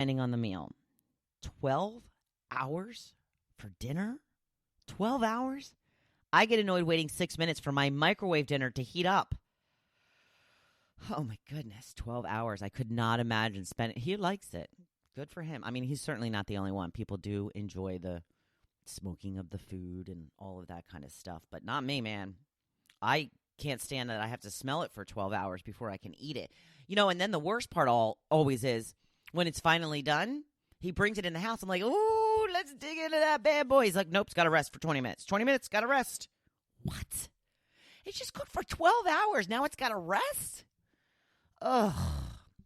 depending on the meal. 12 hours for dinner? 12 hours? I get annoyed waiting 6 minutes for my microwave dinner to heat up. Oh my goodness, 12 hours. I could not imagine spending. He likes it. Good for him. I mean, he's certainly not the only one. People do enjoy the smoking of the food and all of that kind of stuff, but not me, man. I can't stand that I have to smell it for 12 hours before I can eat it. And then the worst part always is when it's finally done, he brings it in the house. I'm like, ooh, let's dig into that bad boy. He's like, nope, it's got to rest for 20 minutes. 20 minutes, got to rest. What? It's just cooked for 12 hours. Now it's got to rest? Ugh.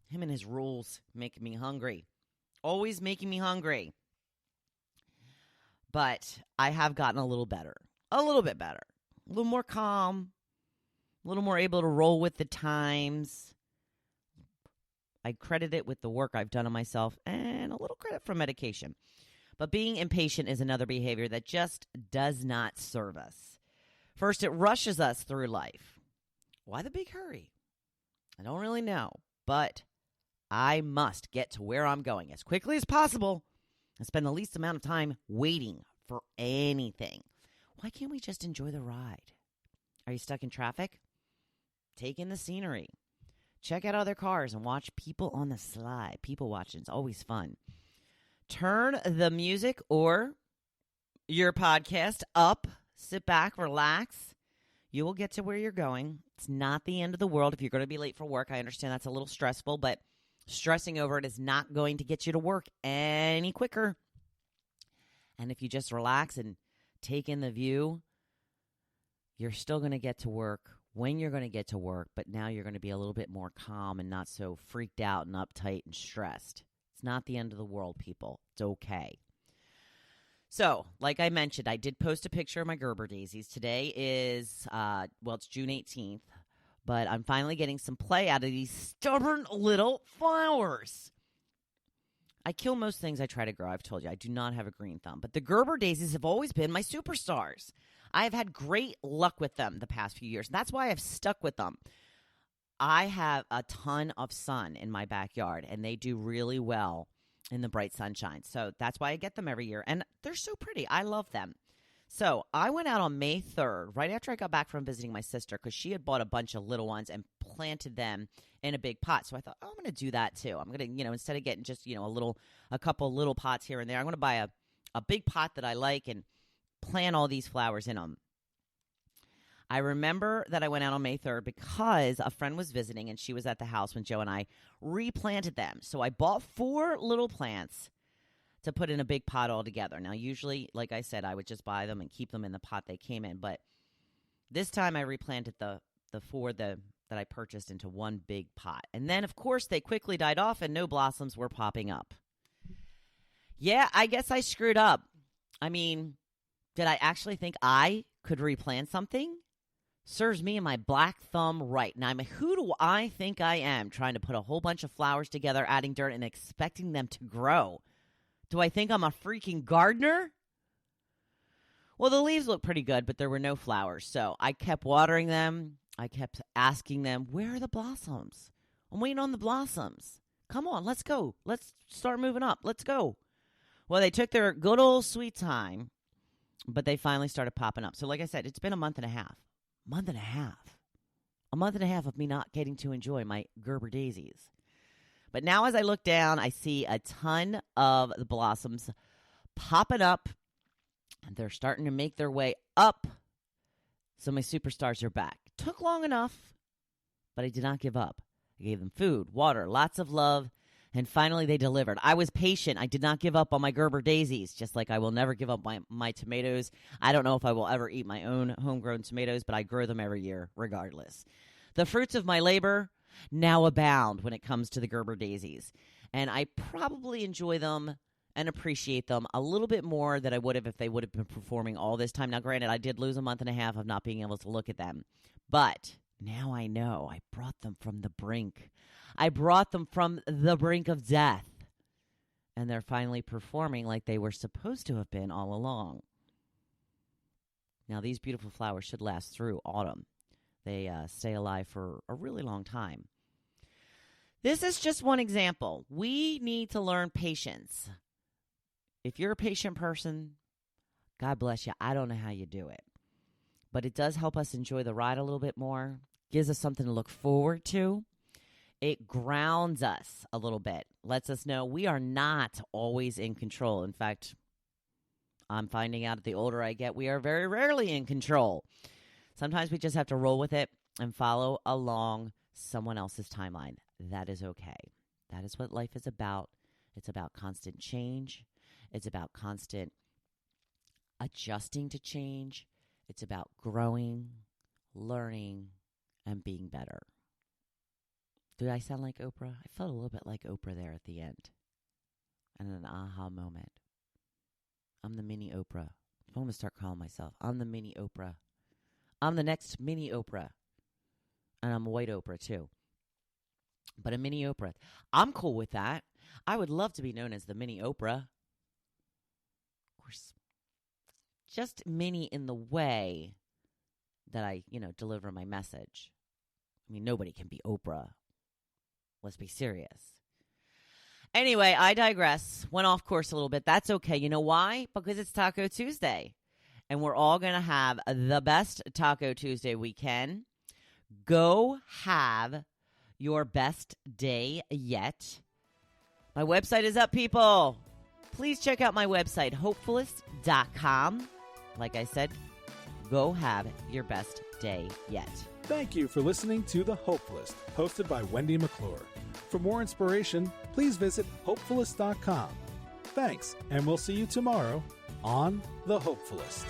Him and his rules making me hungry. Always making me hungry. But I have gotten a little better. A little bit better. A little more calm. A little more able to roll with the times. I credit it with the work I've done on myself and a little credit for medication. But being impatient is another behavior that just does not serve us. First, it rushes us through life. Why the big hurry? I don't really know, but I must get to where I'm going as quickly as possible and spend the least amount of time waiting for anything. Why can't we just enjoy the ride? Are you stuck in traffic? Take in the scenery. Check out other cars and watch people on the slide. People watching is always fun. Turn the music or your podcast up. Sit back, relax. You will get to where you're going. It's not the end of the world if you're going to be late for work. I understand that's a little stressful, but stressing over it is not going to get you to work any quicker. And if you just relax and take in the view, you're still going to get to work when you're going to get to work, but now you're going to be a little bit more calm and not so freaked out and uptight and stressed. It's not the end of the world, people. It's okay. So, like I mentioned, I did post a picture of my Gerber daisies. Today is, it's June 18th, but I'm finally getting some play out of these stubborn little flowers. I kill most things I try to grow. I've told you, I do not have a green thumb, but the Gerber daisies have always been my superstars. I have had great luck with them the past few years. That's why I've stuck with them. I have a ton of sun in my backyard, and they do really well in the bright sunshine. So that's why I get them every year. And they're so pretty. I love them. So I went out on May 3rd, right after I got back from visiting my sister, because she had bought a bunch of little ones and planted them in a big pot. So I thought, I'm going to do that too. I'm going to, instead of getting just, a couple little pots here and there, I'm going to buy a big pot that I like and plant all these flowers in them. I remember that I went out on May 3rd because a friend was visiting and she was at the house when Joe and I replanted them. So I bought 4 little plants to put in a big pot all together. Now, usually, like I said, I would just buy them and keep them in the pot they came in. But this time I replanted the 4 that I purchased into one big pot. And then, of course, they quickly died off and no blossoms were popping up. Yeah, I guess I screwed up. I mean, did I actually think I could replant something? Serves me and my black thumb right. Now, who do I think I am trying to put a whole bunch of flowers together, adding dirt, and expecting them to grow? Do I think I'm a freaking gardener? Well, the leaves look pretty good, but there were no flowers. So I kept watering them. I kept asking them, where are the blossoms? I'm waiting on the blossoms. Come on, let's go. Let's start moving up. Let's go. Well, they took their good old sweet time, but they finally started popping up. So like I said, it's been a month and a half. A month and a half of me not getting to enjoy my Gerber daisies. But now as I look down, I see a ton of the blossoms popping up, and they're starting to make their way up. So my superstars are back. Took long enough, but I did not give up. I gave them food, water, lots of love, and finally they delivered. I was patient. I did not give up on my Gerber daisies, just like I will never give up my tomatoes. I don't know if I will ever eat my own homegrown tomatoes, but I grow them every year regardless. The fruits of my labor now abound when it comes to the Gerber daisies, and I probably enjoy them and appreciate them a little bit more than I would have if they would have been performing all this time. Now, granted, I did lose a month and a half of not being able to look at them, but now I know I brought them from the brink. I brought them from the brink of death, and they're finally performing like they were supposed to have been all along. Now, these beautiful flowers should last through autumn. They stay alive for a really long time. This is just one example. We need to learn patience. If you're a patient person, God bless you. I don't know how you do it. But it does help us enjoy the ride a little bit more. Gives us something to look forward to. It grounds us a little bit. Lets us know we are not always in control. In fact, I'm finding out the older I get, we are very rarely in control. Sometimes we just have to roll with it and follow along someone else's timeline. That is okay. That is what life is about. It's about constant change. It's about constant adjusting to change. It's about growing, learning, and being better. Do I sound like Oprah? I felt a little bit like Oprah there at the end. And an aha moment. I'm the mini Oprah. I'm going to start calling myself. I'm the mini Oprah. I'm the next mini Oprah. And I'm a white Oprah, too. But a mini Oprah. I'm cool with that. I would love to be known as the mini Oprah. Of course, just mini in the way that I, deliver my message. I mean, nobody can be Oprah. Let's be serious. Anyway, I digress. Went off course a little bit. That's okay. You know why? Because it's Taco Tuesday. And we're all going to have the best Taco Tuesday we can. Go have your best day yet. My website is up, people. Please check out my website, hopefulist.com. Like I said, go have your best day yet. Thank you for listening to The Hopefulist, hosted by Wendy McClure. For more inspiration, please visit hopefulist.com. Thanks, and we'll see you tomorrow on The Hopefulist.